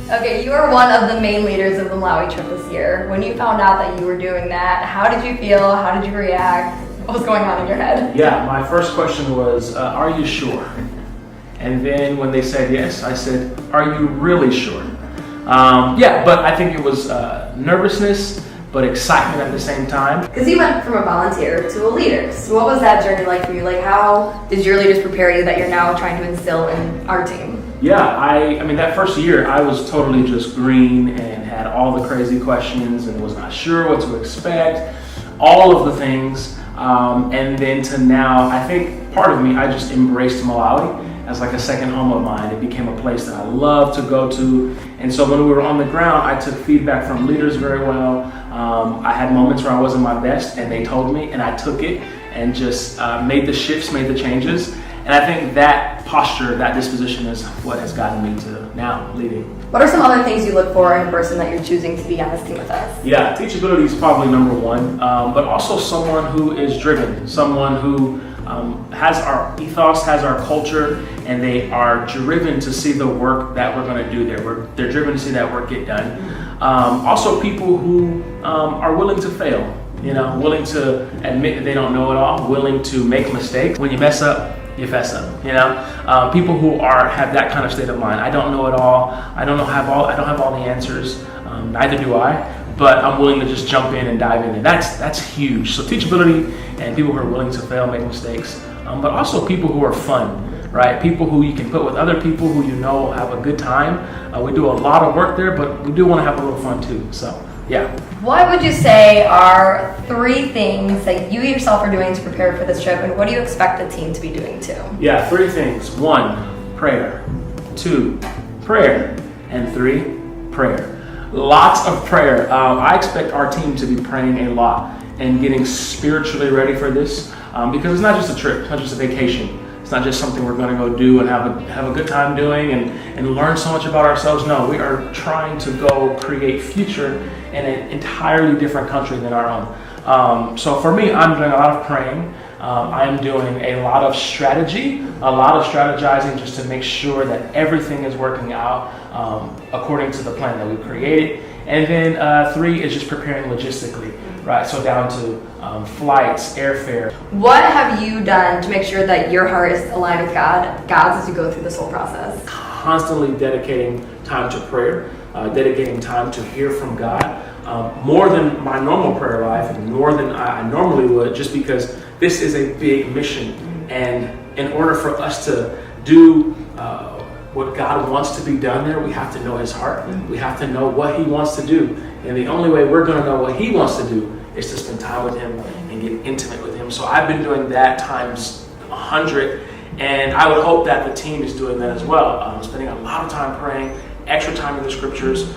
Okay, you are one of the main leaders of the Malawi trip this year. When you found out that you were doing that, how did you feel? How did you react? What was going on in your head? Yeah, my first question was, are you sure? And then when they said yes, I said, are you really sure? Yeah, but I think it was nervousness, but excitement at the same time. Because you went from a volunteer to a leader. So what was that journey like for you? Like, how did your leaders prepare you that you're now trying to instill in our team? Yeah, I mean, that first year, I was totally just green and had all the crazy questions and was not sure what to expect, all of the things. And then to now, I think part of me, I just embraced Malawi as like a second home of mine. It became a place that I love to go to. And so when we were on the ground, I took feedback from leaders very well. I had moments where I wasn't my best and they told me, and I took it and just made the shifts, made the changes. And I think that posture, that disposition is what has gotten me to now leading. What are some other things you look for in a person that you're choosing to be on this team with us? Yeah, teachability is probably number one, but also someone who is driven, someone who has our ethos, has our culture, and they are driven to see the work that we're going to do there. They're driven to see that work get done. Also people who are willing to fail, willing to admit that they don't know it all, willing to make mistakes. When you mess up, you fess up, people who have that kind of state of mind. I don't know it all. I don't have all the answers. Neither do I. But I'm willing to just jump in and dive in, and that's huge. So teachability and people who are willing to fail, make mistakes, but also people who are fun, right? People who you can put with other people who will have a good time. We do a lot of work there, but we do want to have a little fun too. So yeah. What would you say are 3 things that you yourself are doing to prepare for this trip, and what do you expect the team to be doing too? Yeah, 3 things. 1, prayer. 2, prayer. And 3, prayer. Lots of prayer. I expect our team to be praying a lot and getting spiritually ready for this, because it's not just a trip, it's not just a vacation. It's not just something we're going to go do and have a good time doing and learn so much about ourselves. No, we are trying to go create future in an entirely different country than our own. So for me, I'm doing a lot of praying. I'm doing a lot of strategy, a lot of strategizing just to make sure that everything is working out according to the plan that we created. And then 3 is just preparing logistically, right? So down to flights, airfare. What have you done to make sure that your heart is aligned with God's as you go through this whole process? Constantly dedicating time to prayer, dedicating time to hear from God, more than my normal prayer life, and more than I normally would, just because this is a big mission. And in order for us to do what God wants to be done there, we have to know His heart. We have to know what He wants to do. And the only way we're going to know what He wants to do is to spend time with Him and get intimate with Him. So I've been doing that times 100, and I would hope that the team is doing that as well. Spending a lot of time praying, extra time in the scriptures.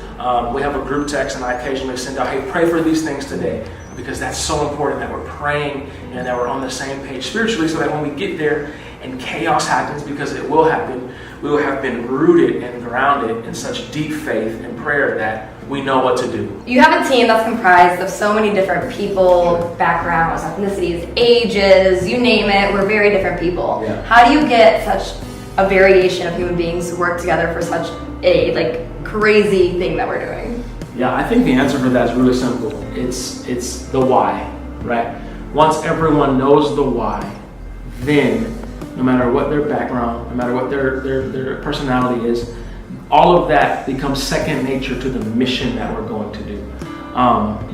We have a group text, and I occasionally send out, hey, pray for these things today, because that's so important that we're praying and that we're on the same page spiritually, so that when we get there and chaos happens, because it will happen, we will have been rooted and grounded in such deep faith and prayer that we know what to do. You have a team that's comprised of so many different people, backgrounds, ethnicities, ages, you name it. We're very different people. Yeah. How do you get such a variation of human beings to work together for such a crazy thing that we're doing? Yeah, I think the answer for that is really simple. It's the why, right? Once everyone knows the why, then no matter what their background, no matter what their personality is, all of that becomes second nature to the mission that we're going to do.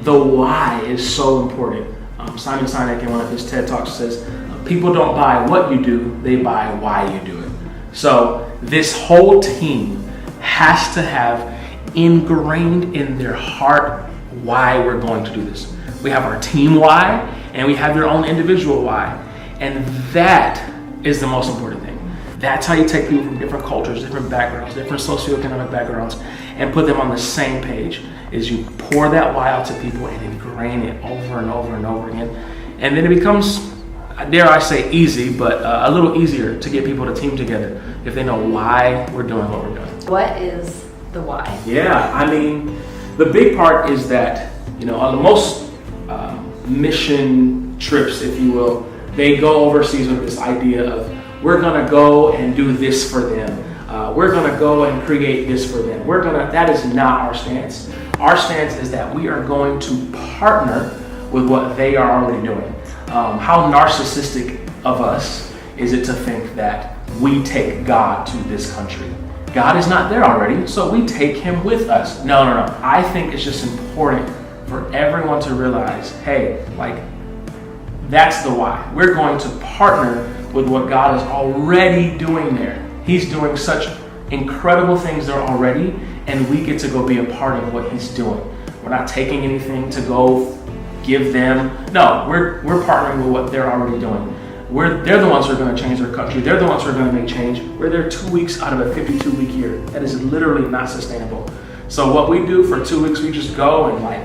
The why is so important. Simon Sinek in one of his TED Talks says, people don't buy what you do, they buy why you do it. So this whole team has to have ingrained in their heart why we're going to do this. We have our team why, and we have your own individual why. And that is the most important thing. That's how you take people from different cultures, different backgrounds, different socioeconomic backgrounds, and put them on the same page, is you pour that why out to people and ingrain it over and over and over again. And then it becomes, dare I say, easy, but a little easier to get people to team together if they know why we're doing what we're doing. What is the why? Yeah, I mean, the big part is that, on the most mission trips, if you will, they go overseas with this idea of, we're gonna go and do this for them. we're going to go and create this for them. That is not our stance. Our stance is that we are going to partner with what they are already doing. How narcissistic of us is it to think that we take God to this country? God is not there already, so we take him with us. No. I think it's just important for everyone to realize, hey, like, that's the why. We're going to partner with what God is already doing there. He's doing such incredible things there already, and we get to go be a part of what he's doing. We're not taking anything to go give them. No, we're partnering with what they're already doing. They're the ones who are going to change their country. They're the ones who are going to make change. We're there 2 weeks out of a 52-week year. That is literally not sustainable. So what we do for 2 weeks, we just go and like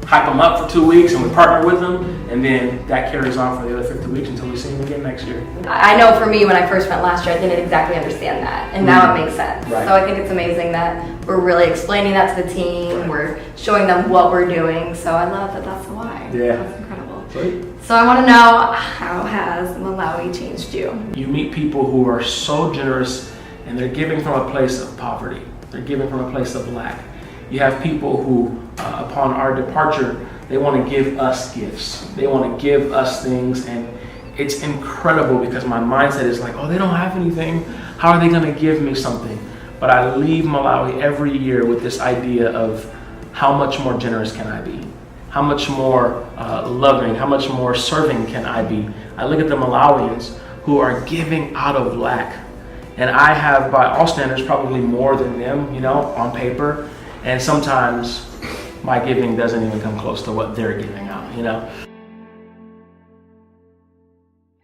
hype them up for 2 weeks, and we partner with them, and then that carries on for the other 50 weeks until we see them again next year. I know for me, when I first went last year, I didn't exactly understand that, and now it makes sense. Right. So I think it's amazing that we're really explaining that to the team. Right. We're showing them what we're doing. So I love that that's the why. Yeah. That's incredible. Sweet. So I want to know, how has Malawi changed you? You meet people who are so generous, and they're giving from a place of poverty. They're giving from a place of lack. You have people who, upon our departure, they want to give us gifts. They want to give us things, and it's incredible because my mindset is like, oh, they don't have anything. How are they going to give me something? But I leave Malawi every year with this idea of how much more generous can I be? How much more loving, how much more serving can I be? I look at the Malawians who are giving out of lack. And I have, by all standards, probably more than them, on paper. And sometimes my giving doesn't even come close to what they're giving out,